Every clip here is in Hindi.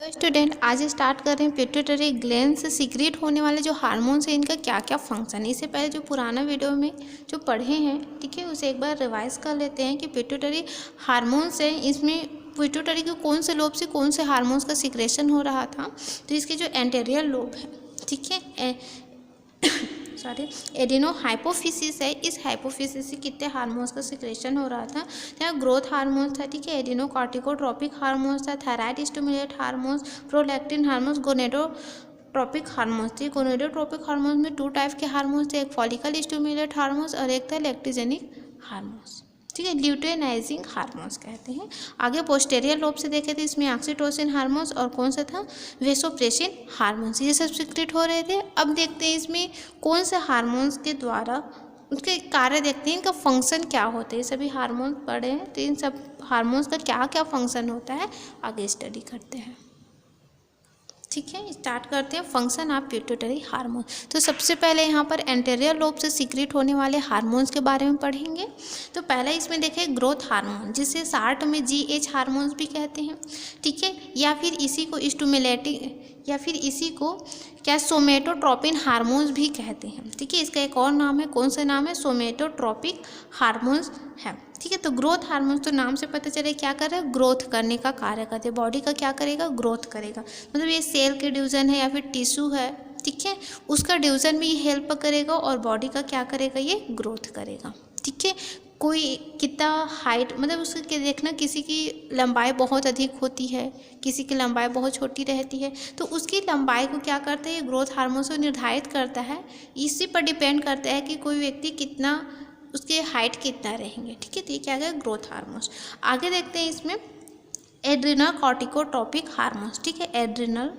तो स्टूडेंट आज स्टार्ट कर रहे हैं पिट्यूटरी ग्लैंड से सीक्रेट होने वाले जो हार्मोन्स हैं इनका क्या क्या फंक्शन है। इससे पहले जो पुराना वीडियो में जो पढ़े हैं ठीक है उसे एक बार रिवाइज कर लेते हैं कि पिट्यूटरी हार्मोन्स हैं, इसमें पिट्यूटरी के कौन से लोब से कौन से हार्मोन्स का सिक्रेशन हो रहा था। तो इसके जो एंटेरियर लोब है ठीक है सॉरी एडिनो हाइपोफिसिस है, इस हाइपोफिसिस से कितने हार्मोन्स का सिक्रेशन हो रहा था। यहाँ ग्रोथ हार्मोन्स था ठीक है, एडिनो कॉर्टिकोट्रोपिक हार्मोन्स था, thyroid stimulate hormones, prolactin hormones, gonadotropic hormones थे। गोनेडोट्रोपिक हार्मोन्स में 2 टाइप के हार्मोन्स थे, एक फॉलिकल स्टिमुलेट हार्मोन्स और एक था लैक्टोजेनिक हार्मोन्स ठीक है, ल्यूटेनाइजिंग हार्मोन्स कहते हैं। आगे पोस्टेरियर लोब से देखे थे, इसमें ऑक्सीटोसिन हार्मोन्स और कौन सा था वेसोप्रेसिन हार्मोन्स, ये सब सिक्रेट हो रहे थे। अब देखते हैं इसमें कौन से हार्मोन्स के द्वारा उसके कार्य देखते हैं, इनका फंक्शन क्या होता है। सभी हार्मोन्स पढ़े हैं तो इन सब हार्मोन्स का क्या क्या फंक्शन होता है आगे स्टडी करते हैं ठीक है। स्टार्ट करते हैं फंक्शन ऑफ पिट्यूटरी हार्मोन। तो सबसे पहले यहाँ पर एंटेरियर लोब से सीक्रेट होने वाले हार्मोन्स के बारे में पढ़ेंगे। तो पहला इसमें देखें ग्रोथ हार्मोन, जिसे शार्ट में GH हार्मोन्स भी कहते हैं ठीक है, या फिर इसी को स्टिमुलेटिंग या फिर इसी को क्या सोमेटोट्रोपिन हार्मोन्स भी कहते हैं ठीक है। इसका एक और नाम है, कौन सा नाम है, सोमेटोट्रोपिक हार्मोन्स है ठीक है। तो ग्रोथ हार्मोन्स तो नाम से पता चले क्या कर रहा है, ग्रोथ करने का कार्य करते हैं, बॉडी का क्या करेगा, ग्रोथ करेगा। मतलब ये सेल के डिवीजन है या फिर टिश्यू है ठीक है, उसका डिवीजन में ये हेल्प करेगा और बॉडी का क्या करेगा, ये ग्रोथ करेगा ठीक है। कोई कितना हाइट मतलब उसके देखना, किसी की लंबाई बहुत अधिक होती है, किसी की लंबाई बहुत छोटी रहती है, तो उसकी लंबाई को क्या करता है, ये ग्रोथ हार्मोन से निर्धारित करता है। इसी पर डिपेंड करता है कि कोई व्यक्ति कितना, उसके हाइट कितना रहेंगे ठीक है। तो ये क्या है, ग्रोथ हार्मोन्स। आगे देखते हैं इसमें एड्रिनल कॉर्टिकोट्रोपिक हार्मोन्स ठीक है, एड्रिनल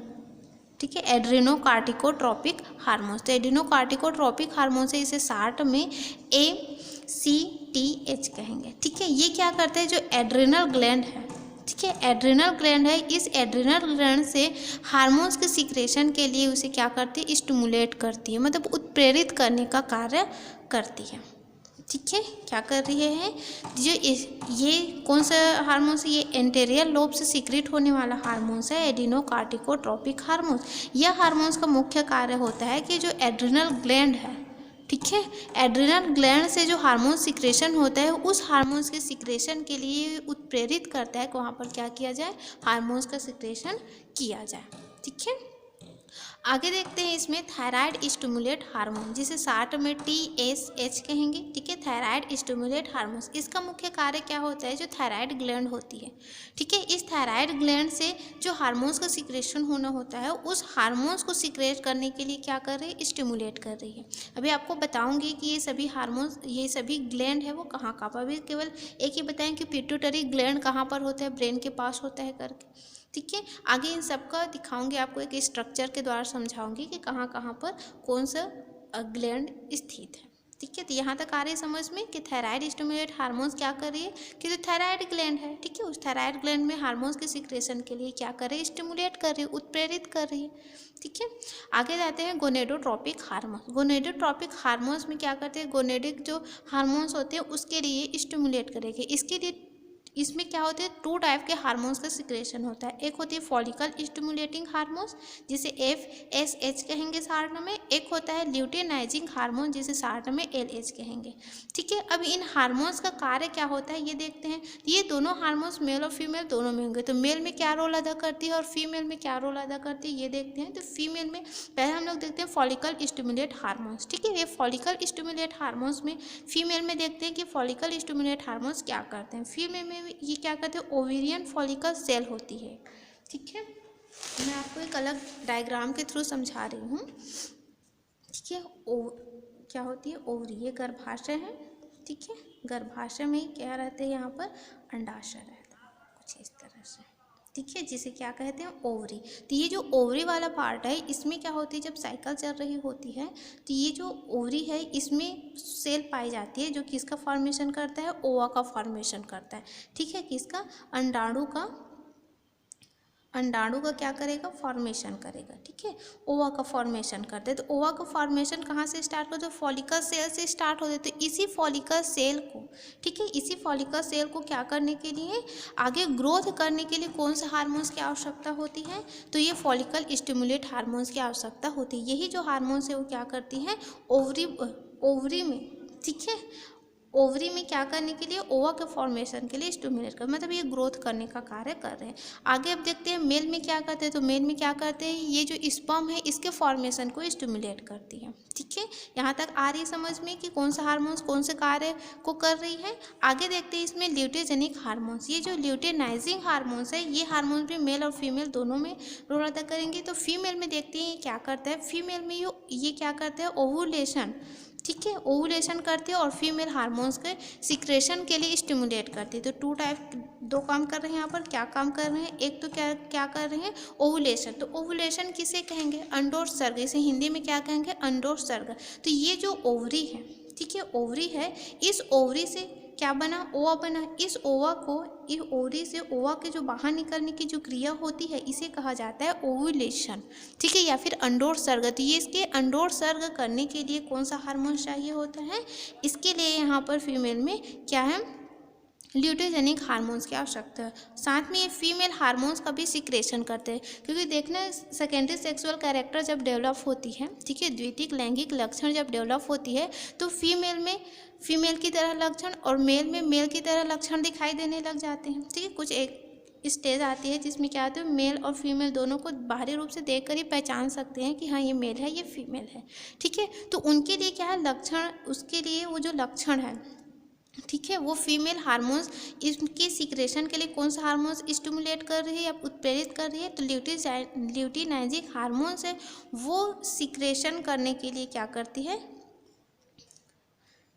ठीक है, एड्रिनो कार्टिकोट्रोपिक हार्मोन्स। तो एड्रिनो कार्टिकोट्रोपिक हार्मोन्स है, इसे शार्ट में ACTH कहेंगे ठीक है। ये क्या करते हैं, जो एड्रिनल ग्लैंड है ठीक है, एड्रिनल ग्लैंड है, इस एड्रिनल ग्लैंड से हार्मोन्स के सीक्रेशन के लिए उसे क्या करती है, स्टिमुलेट करती है, मतलब उत्प्रेरित करने का कार्य करती है ठीक है। क्या कर रही है, जो ये कौन सा हार्मोन्स है, ये एंटेरियर लोब से सीक्रेट होने वाला हार्मोन्स है, एडिनो कार्टिकोट्रोपिक हार्मोन्स। यह हार्मोन्स का मुख्य कार्य होता है कि जो एड्रिनल ग्लैंड है ठीक है, एड्रिनल ग्लैंड से जो हार्मोन सिक्रेशन होता है, उस हार्मोन्स के सिक्रेशन के लिए उत्प्रेरित करता है कि वहाँ पर क्या किया जाए, हार्मोन्स का सिक्रेशन किया जाए ठीक है। आगे देखते हैं इसमें थायराइड स्टिमुलेट हार्मोन, जिसे शार्ट में TSH कहेंगे ठीक है, थायराइड स्टिमुलेट हार्मोन। इसका मुख्य कार्य क्या होता है, जो थायराइड ग्लैंड होती है ठीक है, इस थायराइड ग्लैंड से जो हार्मोन्स का सिक्रेशन होना होता है, उस हार्मोन्स को सिक्रेट करने के लिए क्या कर रही है, स्टिमुलेट कर रही है। अभी आपको बताऊंगी कि ये सभी हार्मोन्स, ये सभी ग्लैंड है वो कहाँ कहाँ पर, अभी केवल एक ही बताएं कि पिट्यूटरी ग्लैंड कहाँ पर होता है, ब्रेन के पास होता है करके ठीक है। आगे इन सब का दिखाऊंगी आपको, एक स्ट्रक्चर के द्वारा समझाऊंगी कि कहाँ कहाँ पर कौन सा ग्लैंड स्थित है ठीक है। तो यहाँ तक आ रही है समझ में कि थायराइड स्टिमुलेट हार्मोन्स क्या कर रही है, कि जो थायराइड ग्लैंड है ठीक है, उस थायराइड ग्लैंड में हार्मोन्स के सिक्रेशन के लिए क्या कर रही है, स्टिमुलेट कर रही है, उत्प्रेरित कर रही है ठीक है। आगे जाते हैं गोनेडोट्रोपिक हार्मोन्स। गोनेडोट्रोपिक हार्मोन्स में क्या करते हैं, गोनेडिक जो हार्मोन्स होते हैं उसके लिए स्टिमुलेट करेंगे। इसके लिए इसमें क्या होते हैं, 2 टाइप के हार्मोन्स का सिक्रेशन होता है, एक होती है फॉलिकल स्टिमुलेटिंग हार्मोन्स जिसे FSH कहेंगे शार्ट में, एक होता है ल्यूटेनाइजिंग हार्मोन जिसे शार्ट में LH कहेंगे ठीक है। अब इन हार्मोन्स का कार्य क्या होता है ये देखते हैं। ये दोनों हार्मोन्स मेल और फीमेल दोनों में होंगे, तो मेल में क्या रोल अदा करती है और फीमेल में क्या रोल अदा करती है ये देखते हैं। तो फीमेल में पहले हम लोग देखते हैं फॉलिकल स्टिमुलेट हार्मोन्स ठीक है, ये फॉलिकल स्टिमुलेट हार्मोन्स में फीमेल में देखते हैं कि फॉलिकल स्टिमुलेट हार्मोन्स क्या करते हैं। फीमेल में ये क्या करते हैं, ओवेरियन फॉलिकल सेल होती है ठीक है। मैं आपको एक अलग डायग्राम के थ्रू समझा रही हूँ ठीक है। क्या होती है, ओवरी, ये गर्भाशय है ठीक है, गर्भाशय में क्या रहते हैं, यहाँ पर अंडाशय रहता है कुछ इस तरह से ठीक है, जिसे क्या कहते हैं, ओवरी। तो ये जो ओवरी वाला पार्ट है, इसमें क्या होती है, जब साइकिल चल रही होती है तो ये जो ओवरी है इसमें सेल पाई जाती है जो किसका फॉर्मेशन करता है, ओवा का फॉर्मेशन करता है ठीक है, किसका, अंडाणु का अंडाणु का क्या करेगा, फॉर्मेशन करेगा। ठीक है, ओवा का फॉर्मेशन करते हैं। तो ओवा का फॉर्मेशन कहाँ से स्टार्ट होता है, फॉलिकल सेल से स्टार्ट होते हैं। तो इसी फॉलिकल सेल को, ठीक है, इसी फॉलिकल सेल को क्या करने के लिए, आगे ग्रोथ करने के लिए कौन से हार्मोन्स की आवश्यकता होती है, तो ये फॉलिकल स्टिमुलेट हार्मोन्स की आवश्यकता होती है। यही जो हार्मोन्स है वो क्या करती हैं, ओवरी में, ठीक है, ओवरी में क्या करने के लिए, ओवा के फॉर्मेशन के लिए स्टिमुलेट कर, मतलब ये ग्रोथ करने का कार्य कर रहे हैं। आगे अब देखते हैं मेल में क्या करते हैं। तो मेल में क्या करते हैं, ये जो स्पर्म है इसके फॉर्मेशन को स्टिमुलेट करती है। ठीक है, यहाँ तक आ रही समझ में कि कौन सा हार्मोन्स कौन से कार्य को कर रही है। आगे देखते हैं इसमें ल्यूटेजेनिक हार्मोन्स, ये जो ल्यूटेनाइजिंग हार्मोन्स है, ये हार्मोन्स भी मेल और फीमेल दोनों में रोल अदा करेंगे। तो फीमेल में देखते हैं ये क्या करता है, फीमेल में ये क्या करता है, ओवुलेशन, ठीक है, ओवुलेशन करती है और फीमेल हार्मोन्स के सिक्रेशन के लिए स्टिमुलेट करती है। तो टू टाइप, दो काम कर रहे हैं यहाँ पर। क्या काम कर रहे हैं, एक तो क्या कर रहे हैं, ओवुलेशन। तो ओवुलेशन किसे कहेंगे, अंडोत्सर्ग, इसे हिंदी में क्या कहेंगे, अंडोत्सर्ग। तो ये जो ओवरी है, ठीक है, ओवरी है, इस ओवरी से क्या बना, ओवा बना। इस ओवा को, इस ओवरी से ओवा के जो बाहर निकलने की जो क्रिया होती है इसे कहा जाता है ओव्यूलेशन, ठीक है, या फिर अंडोत्सर्ग। तो ये इसके अंडोत्सर्ग करने के लिए कौन सा हार्मोन चाहिए होता है, इसके लिए यहाँ पर फीमेल में क्या है, ल्यूटेजेनिक हार्मोन्स की आवश्यकता है। साथ में ये फीमेल हार्मोन्स का भी सिक्रेशन करते हैं, क्योंकि देखना सेकेंडरी सेक्सुअल कैरेक्टर जब डेवलप होती है, ठीक है, द्वितीयक लैंगिक लक्षण जब डेवलप होती है तो फीमेल में फीमेल की तरह लक्षण और मेल में मेल की तरह लक्षण दिखाई देने लग जाते हैं। ठीक है, कुछ एक स्टेज आती है जिसमें क्या होता है, मेल और फीमेल दोनों को बाहरी रूप से देखकर ही पहचान सकते हैं कि हाँ ये मेल है ये फीमेल है। ठीक है, तो उनके लिए क्या है लक्षण, उसके लिए वो जो लक्षण है, ठीक है, वो फीमेल हार्मोन्स, इसके सिक्रेशन के लिए कौन सा हार्मोन्स स्टिमुलेट कर रही है या उत्प्रेरित कर रही है, तो ल्यूटिनाइजिक हार्मोन्स है, वो सिक्रेशन करने के लिए क्या करती है,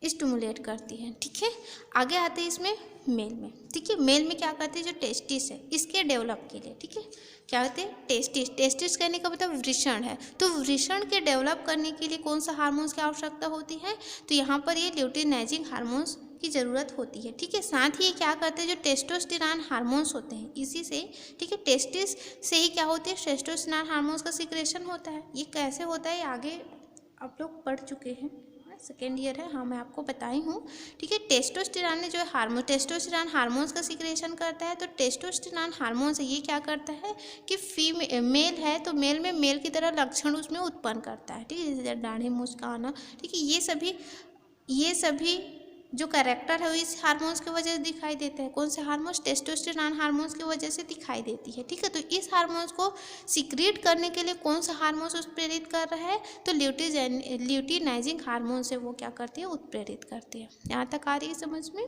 स्टिमुलेट करती है। ठीक है, आगे आते हैं इसमें मेल में। ठीक है, मेल में क्या करती है, जो टेस्टिस है इसके डेवलप के लिए, ठीक है, क्या होते हैं, टेस्टिस। टेस्टिस कहने का मतलब वृषण है। तो वृषण के डेवलप करने के लिए कौन सा हार्मोन्स की आवश्यकता होती है, तो यहाँ पर ये ल्यूटिनाइजिंग हार्मोन्स की ज़रूरत होती है। ठीक है, साथ ही क्या करते हैं, जो टेस्टोस्टेरॉन हार्मोन्स होते हैं इसी से, ठीक है, टेस्टिस से ही क्या होती है, टेस्टोस्टेरॉन हार्मोन्स का सिक्रेशन होता है। ये कैसे होता है आगे आप लोग पढ़ चुके हैं, सेकेंड ईयर है, हाँ मैं आपको बताई हूँ। ठीक है, टेस्टोस्टेरॉन ने जो है हार्मोन, टेस्टोस्टेरॉन हार्मोन्स का सिक्रेशन करता है। तो टेस्टोस्टेरॉन हार्मोन से ये क्या करता है कि मेल है तो मेल में मेल की तरह लक्षण उसमें उत्पन्न करता है। ठीक है, जैसे दाढ़ी मूंछ आना, ठीक है, ये सभी जो कैरेक्टर है वो इस हार्मोन्स की वजह से दिखाई देता है। कौन से हार्मोन्स, टेस्टोस्टेरॉन हार्मोन्स की वजह से दिखाई देती है। ठीक है, तो इस हार्मोन्स को सिक्रीट करने के लिए कौन सा हार्मोन्स उत्प्रेरित कर रहा है, तो ल्यूटिनाइजिंग हार्मोन से वो क्या करती है, उत्प्रेरित करती है। यहाँ तक आ रही है समझ में।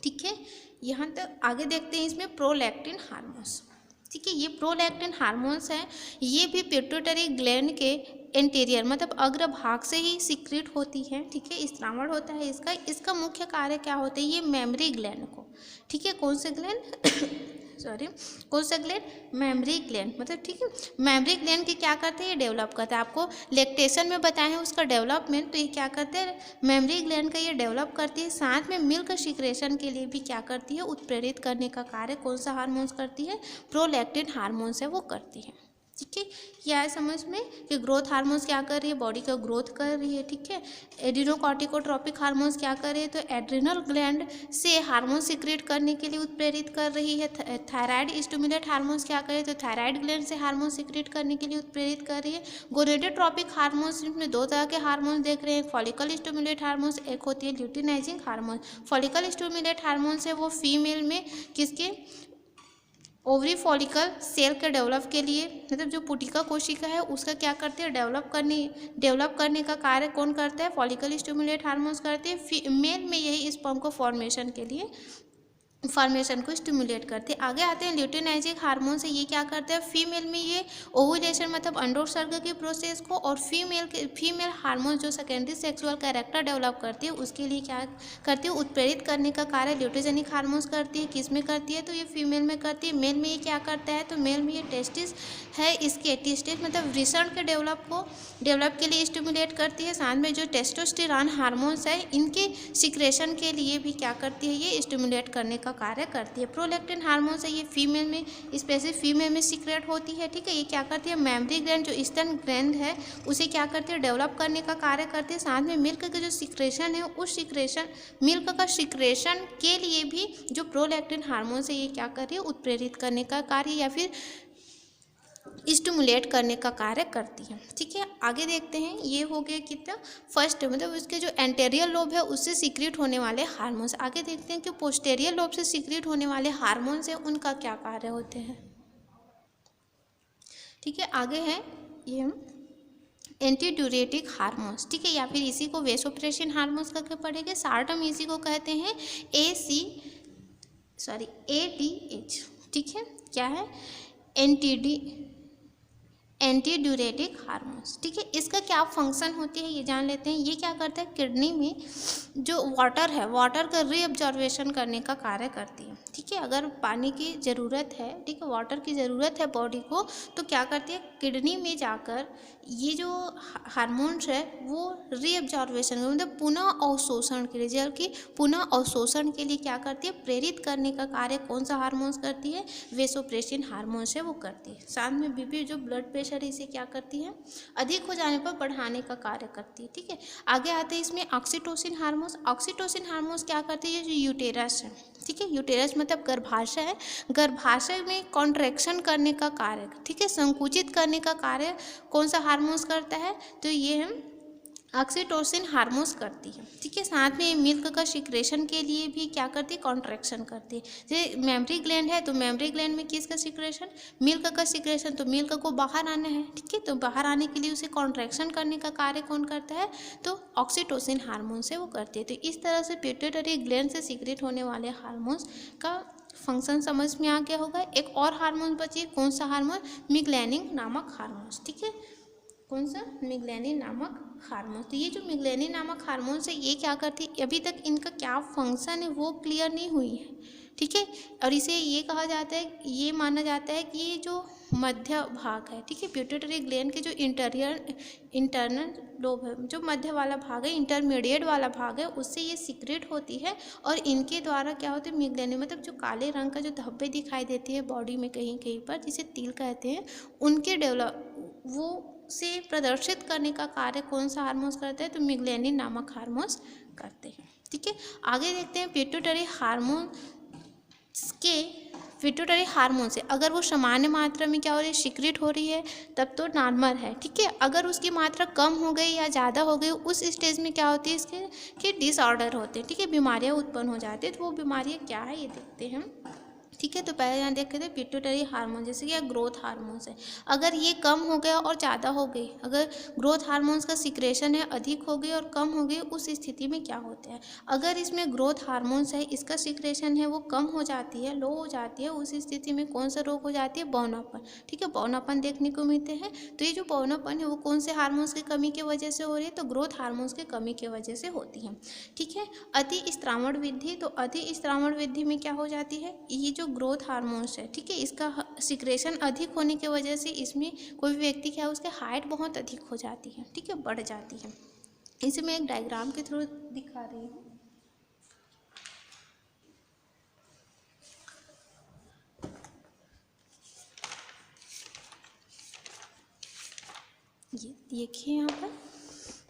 ठीक है, यहाँ तक आगे देखते हैं इसमें प्रोलैक्टिन हार्मोन्स। ठीक है, ये प्रोलैक्टिन हार्मोन्स हैं, ये भी पिट्यूटरी ग्लैंड के इंटीरियर मतलब अग्रभाग से ही सिक्रीट होती है। ठीक है, स्रावण होता है इसका मुख्य कार्य क्या होता है, ये मेमरी ग्लैंड को, ठीक है, कौन से ग्लैंड कौन सा ग्लैंड, मेमरी ग्लैंड, मतलब ठीक है, मेमरी ग्लैंड के क्या करते हैं, ये डेवलप करता है। आपको लैक्टेशन में बताए हैं उसका डेवलपमेंट, तो ये क्या करते हैं, मेमरी ग्लैंड का ये डेवलप करती है। साथ में मिल्क सिक्रेशन के लिए भी क्या करती है, उत्प्रेरित करने का कार्य कौन सा हार्मोन्स करती है, प्रोलैक्टिन हार्मोन्स है वो करती है। ठीक है, क्या है समझ में कि ग्रोथ हार्मोन्स क्या कर रही है, बॉडी का ग्रोथ कर रही है। ठीक है, एड्रिनोकॉर्टिकोट्रोपिक हार्मोन्स क्या कर रही है, तो एड्रिनल ग्लैंड से हार्मोन सिक्रेट करने के लिए उत्प्रेरित कर रही है। थायराइड स्टिमुलेट हार्मोन्स क्या कर रही है, तो थायराइड ग्लैंड से हार्मोन सिक्रेट करने के लिए उत्प्रेरित कर रही है। गोनेडोट्रोपिक हार्मोन्स में दो तरह के हार्मोन्स देख रहे हैं, फॉलिकल स्टिमुलेट हार्मोन्स, एक होती है luteinizing hormone. Follicle stimulate hormones है वो फीमेल में किसके, ओवरी फॉलिकल सेल के डेवलप के लिए, मतलब जो पुटिका कोशिका है उसका क्या करते हैं, डेवलप करने का कार्य कौन करता है, फॉलिकल स्टिमुलेट हार्मोन्स करते हैं। मेल में यही स्पर्म को फॉर्मेशन को स्टिमुलेट करते हैं। आगे आते हैं ल्यूटिनाइजिंग हार्मोन से, ये क्या करते हैं, फीमेल में ये ओवुलेशन मतलब अंडोत्सर्ग के प्रोसेस को, और फीमेल हार्मोन जो सेकेंडरी सेक्सुअल कैरेक्टर डेवलप करती है उसके लिए क्या करती है, उत्प्रेरित करने का कार्य ल्यूटिजेनिक हार्मोन्स करती है। किस में करती है, तो ये फीमेल में करती है। मेल में ये क्या करता है, तो मेल में ये टेस्टिस है, इसके टेस्टिस मतलब वृषण के डेवलप के लिए स्टिमुलेट करती है। साथ में जो टेस्टोस्टेरॉन हार्मोन्स है इनके सिक्रेशन के लिए भी क्या करती है, ये स्टिमुलेट करने का कार्य करती है। प्रोलैक्टिन हार्मोन से ये फीमेल में, स्पेसिफिक फीमेल में सीक्रेट होती है, ठीक है। ये क्या करती है, मेमरी ग्लैंड जो ईस्टर्न ग्लैंड है उसे क्या करती है, डेवलप करने का कार्य करती है। साथ में मिल्क का जो सिक्रेशन है उस सिक्रेशन, मिल्क का सिक्रेशन के लिए भी जो प्रोलैक्टिन हार्मोन से ये क्या कर रही है, उत्प्रेरित करने का कार्य या फिर स्टिमुलेट करने का कार्य करती है, ठीक है। आगे देखते हैं, ये हो गया कितना, फर्स्ट मतलब उसके जो एंटेरियर लोब है उससे सीक्रेट होने वाले हार्मोन्स। आगे देखते हैं कि पोस्टेरियर लोब से सीक्रेट होने वाले हार्मोन्स हैं उनका क्या कार्य होते हैं, ठीक है। आगे है ये एंटीड्यूरेटिक हार्मोन्स, ठीक है, या फिर इसी को वेसोप्रेसिन हार्मोन्स करके पढ़ेंगे। शॉर्ट हम इसी को कहते हैं ADH, ठीक है। क्या है, एंटीड्यूरेटिक हार्मोन्स, ठीक है। इसका क्या फंक्शन होती है ये जान लेते हैं। ये क्या करता है, किडनी में जो वाटर है, वाटर का रीअब्जॉर्वेशन करने का कार्य करती है, ठीक है। अगर पानी की ज़रूरत है, ठीक है, वाटर की ज़रूरत है बॉडी को, तो क्या करती है, किडनी में जाकर ये जो हार्मोन्स है वो रीअब्जॉर्वेशन मतलब पुनः अवशोषण के लिए, जल की पुनः अवशोषण के लिए क्या करती है, प्रेरित करने का कार्य कौन सा हार्मोन्स करती है, वेसोप्रेसिन हार्मोन्स है वो करती है। साथ में बीपी जो ब्लड प्रेशर है इसे क्या करती है, अधिक हो जाने पर बढ़ाने का कार्य करती है, ठीक है। आगे आते हैं इसमें ऑक्सीटोसिन हार्मोन्स। ऑक्सीटोसिन हार्मोन्स क्या करती है, जो यूटेरस है, ठीक है, यूटेरस मतलब गर्भाशय है, गर्भाशय में कॉन्ट्रैक्शन करने का कार्य, ठीक है, संकुचित करने का कार्य कौन सा हार्मोन्स करता है, तो ये हम ऑक्सीटोसिन हार्मोन्स करती है, ठीक है। साथ में मिल्क का सिक्रेशन के लिए भी क्या करती है, कॉन्ट्रैक्शन करती है। जैसे मेमरी ग्लैंड है तो मेमरी ग्लैंड में किसका सिक्रेशन, मिल्क का सिक्रेशन, तो मिल्क को बाहर आना है, ठीक है, तो बाहर आने के लिए उसे कॉन्ट्रैक्शन करने का कार्य कौन करता है, तो ऑक्सीटोसिन हार्मोन से वो करती है। तो इस तरह से पिट्यूटरी ग्लैंड से सीक्रेट होने वाले हार्मोन्स का फंक्शन समझ में आ गया होगा। एक और हार्मोन बची, कौन सा हार्मोन, मिग्लेनिन नामक हार्मोन्स, ठीक है, कौन सा, मिग्लेनिन नामक हार्मोन। तो ये जो मिग्लेनिन नामक हार्मोन है ये क्या करती है, अभी तक इनका क्या फंक्शन है वो क्लियर नहीं हुई है, ठीक है। और इसे ये कहा जाता है, ये माना जाता है कि ये जो मध्य भाग है, ठीक है, पिट्यूटरी ग्लैंड के जो इंटरनल लोब है, जो मध्य वाला भाग है, इंटरमीडिएट वाला भाग है, उससे ये सीक्रेट होती है। और इनके द्वारा क्या होता है, मिग्लेनिन मतलब जो काले रंग का जो धब्बे दिखाई देते हैं बॉडी में कहीं कहीं पर, जिसे तिल कहते हैं, उनके डेवलप वो से प्रदर्शित करने का कार्य कौन सा हार्मोन्स करते हैं, तो मिग्लेनिन नामक हार्मोन्स करते हैं, ठीक है। आगे देखते हैं पिट्यूटरी हार्मोन के, पिट्यूटरी हार्मोन से अगर वो सामान्य मात्रा में क्या हो रही है, सीक्रेट हो रही है, तब तो नॉर्मल है, ठीक है। अगर उसकी मात्रा कम हो गई या ज़्यादा हो गई, उस स्टेज में क्या होती है, इसके कि डिसऑर्डर होते हैं, ठीक है, बीमारियाँ उत्पन्न हो जाती है। तो वो बीमारियाँ क्या है ये देखते हैं, ठीक है। तो पहले यहाँ देखे थे पिट्यूटरी हार्मोन, जैसे कि ग्रोथ हार्मोन्स है, अगर ये कम हो गया और ज़्यादा हो गई, अगर ग्रोथ हार्मोन्स का सिक्रेशन है अधिक हो गई और कम हो गई, उस स्थिति में क्या होता है, अगर इसमें ग्रोथ हार्मोन्स है इसका सिक्रेशन है वो कम हो जाती है, लो हो जाती है, उस स्थिति में कौन सा रोग हो जाती है, बौनापन, ठीक है, बौनापन देखने को मिलते हैं। तो ये जो बौनापन है वो कौन से हार्मोन्स की कमी की वजह से हो रही है, तो ग्रोथ हार्मोन्स की कमी की वजह से होती है, ठीक है। अति स्त्रावण वृद्धि, तो अति स्त्रावण वृद्धि में क्या हो जाती है, ये जो ग्रोथ हार्मोन्स है, ठीक है, इसका सिक्रेशन अधिक होने की वजह से इसमें कोई भी व्यक्ति क्या है, उसके हाइट बहुत अधिक हो जाती है, ठीक है, बढ़ जाती है। इसे मैं एक डायग्राम के थ्रू दिखा रही हूँ। ये देखिए यहाँ पर,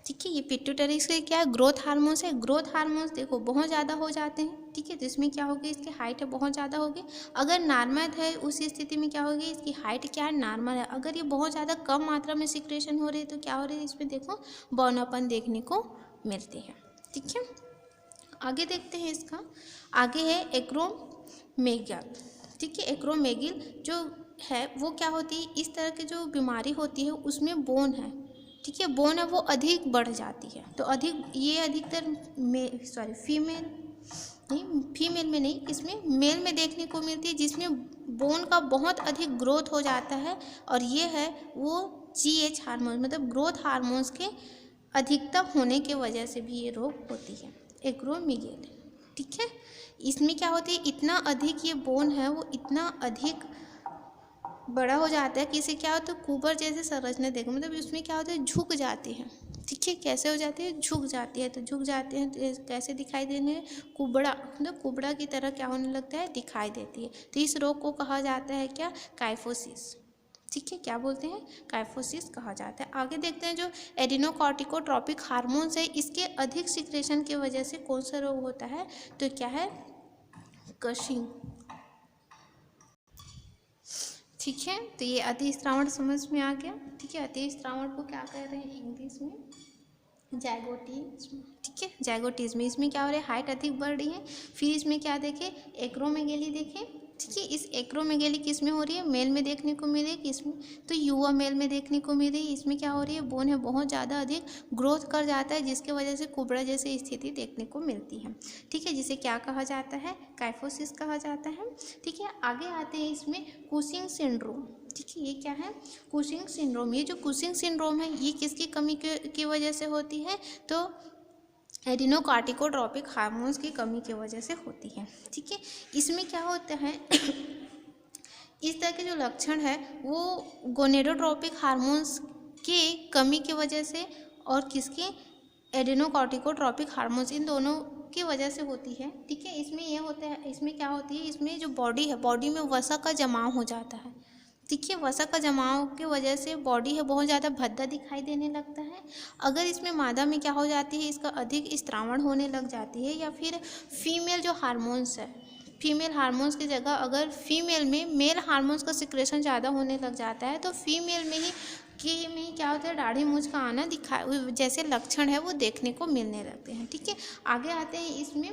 ठीक है, ये पिट्यूटरी से क्या है, ग्रोथ हार्मोन्स है। ग्रोथ हार्मोन्स देखो बहुत ज़्यादा हो जाते हैं, ठीक है, तो इसमें क्या होगी, इसकी हाइट है बहुत ज़्यादा होगी। अगर नॉर्मल है उस स्थिति में क्या होगी, इसकी हाइट क्या है, नॉर्मल है। अगर ये बहुत ज़्यादा कम मात्रा में सिक्रेशन हो रही है तो क्या हो रही है, इसमें देखो बौनापन देखने को मिलती है, ठीक है। आगे देखते हैं इसका, आगे है एक्रोमेगाल, ठीक है, एक्रोमेगिल जो है वो क्या होती है, इस तरह की जो बीमारी होती है उसमें बोन है, ठीक है, बोन है वो अधिक बढ़ जाती है। तो अधिक, ये अधिकतर फीमेल में नहीं, इसमें मेल में देखने को मिलती है, जिसमें बोन का बहुत अधिक ग्रोथ हो जाता है। और ये है वो GH हार्मोन मतलब ग्रोथ हार्मोन्स के अधिकतम होने के वजह से भी ये रोग होती है, एक्रोमेगाल, ठीक है। इसमें क्या होती है, इतना अधिक ये बोन है वो इतना अधिक बड़ा हो जाता है कि इसे क्या होता है, कुबर जैसे संरचना देखो, मतलब उसमें क्या होता है, झुक जाती है, ठीक है, कैसे हो जाती है, झुक जाती है। तो झुक जाते हैं तो कैसे दिखाई देने, कुबड़ा, मतलब कुबड़ा की तरह क्या होने लगता है, दिखाई देती है। तो इस रोग को कहा जाता है क्या, काइफोसिस। ठीक है, क्या बोलते हैं, काइफोसिस कहा जाता है। आगे देखते हैं जो एडिनोकॉर्टिकोट्रोपिक हार्मोन्स है, इसके अधिक सिक्रेशन की वजह से कौन सा रोग होता है, तो क्या है, कशिंग। ठीक है, तो ये अतिस्रावण समझ में आ गया। ठीक है, अतिस्रावण को क्या कह रहे हैं इंग्लिश में, जाइगोटिज्म। ठीक है, जाइगोटिज्म, इसमें क्या हो रहा है, हाइट अधिक बढ़ रही है। फिर इसमें क्या देखें, एक्रोमेगेली देखें। ठीक है, इस एक्रोमेगेली किस में हो रही है, मेल में देखने को मिल रही है, किस में, तो युवा मेल में देखने को मिल रही है। इसमें क्या हो रही है, बोन है बहुत ज़्यादा अधिक ग्रोथ कर जाता है, जिसके वजह से कुबड़ा जैसी स्थिति देखने को मिलती है। ठीक है, जिसे क्या कहा जाता है, काइफोसिस कहा जाता है। ठीक है, आगे आते हैं इसमें कुशिंग सिंड्रोम। ठीक है, ये क्या है, कुशिंग सिंड्रोम। ये जो कुशिंग सिंड्रोम है, ये किसकी कमी की वजह से होती है, तो एडिनोकार्टिकोट्रोपिक हार्मोन्स की कमी की वजह से होती है। ठीक है, इसमें क्या होता है इस तरह के जो लक्षण है वो गोनेडोट्रोपिक हार्मोन्स की कमी की वजह से और किसकी, एडिनोकार्टिकोट्रोपिक हार्मोन्स, इन दोनों की वजह से होती है। ठीक है, इसमें यह होता है, इसमें क्या होती है, इसमें जो बॉडी है, बॉडी में वसा का जमाव हो जाता है। ठीक है, वसा का जमाव की वजह से बॉडी है बहुत ज़्यादा भद्दा दिखाई देने लगता है। अगर इसमें मादा में क्या हो जाती है, इसका अधिक स्त्रावण होने लग जाती है, या फिर फीमेल जो हार्मोन्स है, फीमेल हार्मोन्स की जगह अगर फीमेल में मेल हार्मोन्स का सिक्रेशन ज़्यादा होने लग जाता है, तो फीमेल में ही क्या होता है, दाढ़ी मूंछ का आना जैसे लक्षण है वो देखने को मिलने लगते हैं। ठीक है, आगे आते हैं इसमें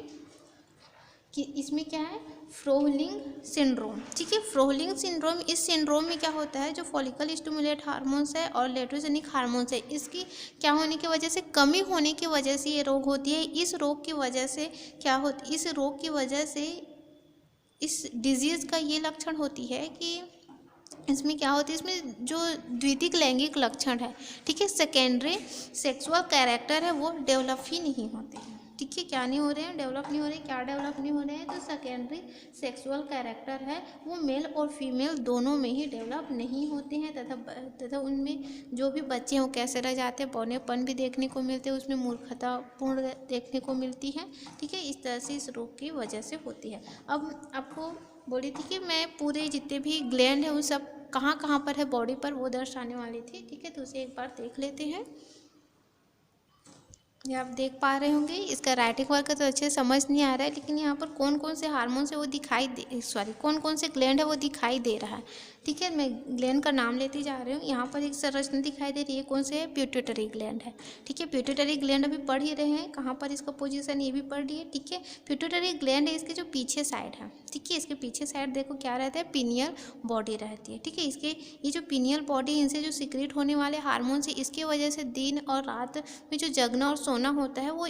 कि इसमें क्या है, फ्रोहलिंग सिंड्रोम। ठीक है, फ्रोहलिंग सिंड्रोम, इस सिंड्रोम में क्या होता है, जो फॉलिकल स्टिमुलेट हार्मोन्स है और लेट्रोजेनिक हार्मोन्स है, इसकी क्या होने की वजह से, कमी होने की वजह से ये रोग होती है। इस रोग की वजह से क्या होती, इस रोग की वजह से इस डिजीज़ का ये लक्षण होती है कि इसमें क्या होती है, इसमें जो द्वितीयक लैंगिक लक्षण है, ठीक है, सेकेंडरी सेक्सुअल कैरेक्टर है, वो डेवलप ही नहीं होते हैं। ठीक है, क्या नहीं हो रहे हैं, डेवलप नहीं हो रहे हैं। क्या डेवलप नहीं हो रहे हैं, तो सेकेंडरी सेक्सुअल कैरेक्टर है वो मेल और फीमेल दोनों में ही डेवलप नहीं होते हैं, तथा उनमें जो भी बच्चे हैं वो कैसे रह जाते हैं, बौनेपन भी देखने को मिलते हैं, उसमें मूर्खतापूर्ण देखने को मिलती है। ठीक है, इस तरह से इस रोग की वजह से होती है। अब आपको बोली थी कि मैं पूरे जितने भी ग्लैंड हैं उन सब कहाँ कहाँ पर है बॉडी पर, वो दर्शाने वाली थी। ठीक है, तो उसे एक बार देख लेते हैं। ये आप देख पा रहे होंगे, इसका राइटिंग वर्क तो अच्छे समझ नहीं आ रहा है, लेकिन यहाँ पर कौन कौन से हार्मोन्स है वो कौन कौन से ग्लैंड है वो दिखाई दे रहा है। ठीक है, मैं ग्लैंड का नाम लेती जा रही हूँ। यहाँ पर एक संरचना दिखाई दे रही है, कौन से है, पिट्यूटरी ग्लैंड है। ठीक है, पिट्यूटरी ग्लैंड अभी पढ़ ही रहे हैं, कहाँ पर इसका पोजीशन ये भी पढ़ लिए। ठीक है, पिट्यूटरी ग्लैंड है, इसके जो पीछे साइड है, ठीक है, इसके पीछे साइड देखो क्या रहता है, पिनियल बॉडी रहती है। ठीक है, इसके ये जो पिनियल बॉडी, इनसे जो सीक्रेट होने वाले हार्मोन्स है, इसकी वजह से दिन और रात में जो जगना और सोना होता है वो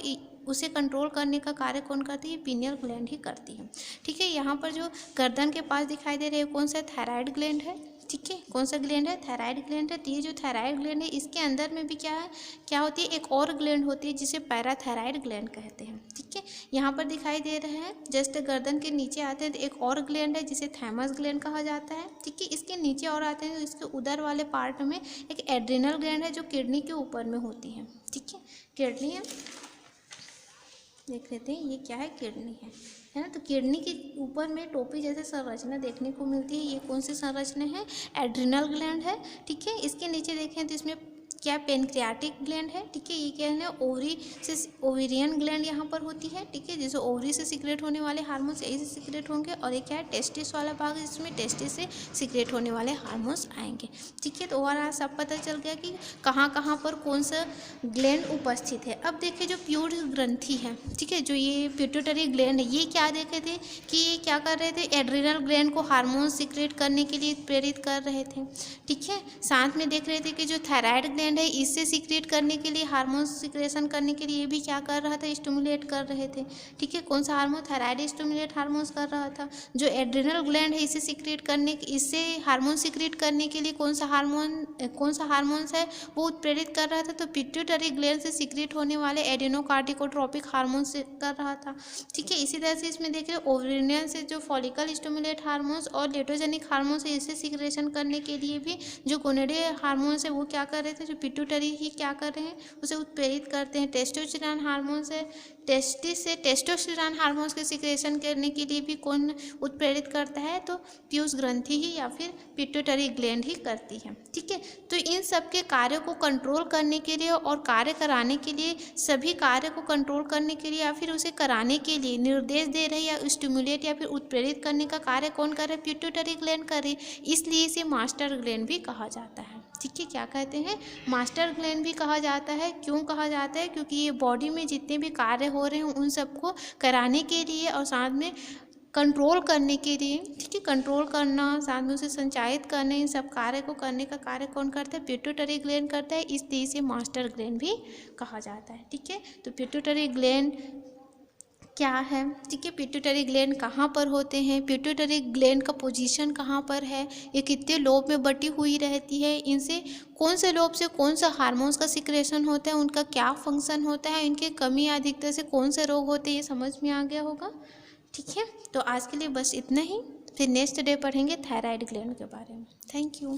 उसे कंट्रोल करने का कार्य कौन करती है, पिनियल ग्लैंड ही करती है। ठीक है, यहाँ पर जो गर्दन के पास दिखाई दे रहे हैं कौन सा, थायराइड ग्लैंड है। ठीक है, कौन सा ग्लैंड है, थायराइड ग्लैंड है। तो ये जो थायराइड ग्लैंड है, इसके अंदर में भी क्या है, क्या होती है, एक और ग्लैंड होती है जिसे पैराथायराइड ग्लैंड कहते हैं। ठीक है, यहाँ पर दिखाई दे रहे हैं, जस्ट गर्दन के नीचे आते हैं तो एक और ग्लैंड है जिसे थाइमस ग्लैंड कहा जाता है। ठीक है, इसके नीचे और आते हैं तो इसके उधर वाले पार्ट में एक एड्रिनल ग्लैंड है जो किडनी के ऊपर में होती है। ठीक है, किडनी है, देख लेते हैं ये क्या है, किडनी है ना। तो किडनी के ऊपर में टोपी जैसे संरचना देखने को मिलती है, ये कौन सी संरचना है, एड्रिनल ग्लैंड है। ठीक है, इसके नीचे देखें तो इसमें क्या, पेनक्रियाटिक ग्लैंड है। ठीक है, ये क्या है, ओवरी से ओवेरियन ग्लैंड यहाँ पर होती है। ठीक है, जैसे ओवरी से सीक्रेट होने वाले हार्मोन्स यही से सीक्रेट होंगे, और ये क्या है, टेस्टिस वाला भाग, जिसमें टेस्टिस से सीक्रेट होने वाले हार्मोन्स आएंगे। ठीक है, तो ओवरऑल सब पता चल गया कि कहाँ कहाँ पर कौन सा ग्लैंड उपस्थित है। अब देखिए जो प्यूर ग्रंथि है, ठीक है, जो ये पिट्यूटरी ग्लैंड है, ये क्या देखे थे कि ये क्या कर रहे थे, एड्रिनल ग्लैंड को हार्मोन सीक्रेट करने के लिए प्रेरित कर रहे थे। ठीक है, साथ में देख रहे थे कि जो थायराइड ग्लैंड है, इससे सीक्रेट करने के लिए, हार्मोन सीक्रेशन करने के लिए ये भी क्या कर रहा था, स्टिमुलेट कर रहे थे। ठीक है, कौन सा हार्मोन, थायराइड स्टिमुलेट हार्मोन्स कर रहा था। जो एड्रिनल ग्लैंड है, इसे सीक्रेट करने, इससे हार्मोन सीक्रेट करने के लिए कौन सा हार्मोन्स है वो उत्प्रेरित कर रहा था, तो पिट्यूटरी ग्लैंड से सीक्रेट होने वाले एडिनोकार्टिकोट्रोपिक हार्मोन्स कर रहा था। ठीक है, इसी तरह से इसमें देख रहे हो ओवेरियन से जो फॉलिकल स्टिमुलेट हार्मोन्स और लेट्रोजेनिक हार्मोन्स है, इसे सीक्रेशन करने के लिए भी जो गोनेडे हार्मोन्स है वो क्या कर रहे थे, जो पिट्यूटरी ही क्या कर रहे हैं, उसे उत्प्रेरित करते हैं। टेस्टोस्टेरोन हार्मोन से टेस्टिस से टेस्टोस्टेरोन हार्मोन्स के सिक्रेशन करने के लिए भी कौन उत्प्रेरित करता है, तो पीयूष ग्रंथि ही या फिर पिट्यूटरी ग्लैंड ही करती है। ठीक है, तो इन सब के कार्यों को कंट्रोल करने के लिए और कार्य कराने के लिए, सभी कार्य को कंट्रोल करने के लिए या फिर उसे कराने के लिए निर्देश दे रहे या स्टिमुलेट या फिर उत्प्रेरित करने का कार्य कौन कर रहा है, पिट्यूटरी ग्लैंड कर रही है। इसलिए इसे मास्टर ग्लैंड भी कहा जाता है। ठीक है, क्या कहते हैं, मास्टर ग्लैंड भी कहा जाता है। क्यों कहा जाता है, क्योंकि ये बॉडी में जितने भी कार्य हो रहे हैं उन सबको कराने के लिए और साथ में कंट्रोल करने के लिए, ठीक है, कंट्रोल करना, साथ में उसे संचालित करने, इन सब कार्य को करने का कार्य कौन करता है, पिट्यूटरी ग्लैंड करता है। इसलिए इसे मास्टर ग्लैंड भी कहा जाता है। ठीक है, तो पिट्यूटरी ग्लैंड क्या है, ठीक है, पिट्यूटरी ग्लैंड कहाँ पर होते हैं, पिट्यूटरी ग्लैंड का पोजीशन कहाँ पर है, ये कितने लोब में बटी हुई रहती है, इनसे कौन से लोब से कौन सा हार्मोन्स का सिक्रेशन होता है, उनका क्या फंक्शन होता है, इनके कमी या अधिकता से कौन से रोग होते हैं, ये समझ में आ गया होगा। ठीक है, तो आज के लिए बस इतना ही, फिर नेक्स्ट डे पढ़ेंगे थायराइड ग्लैंड के बारे में। Thank you.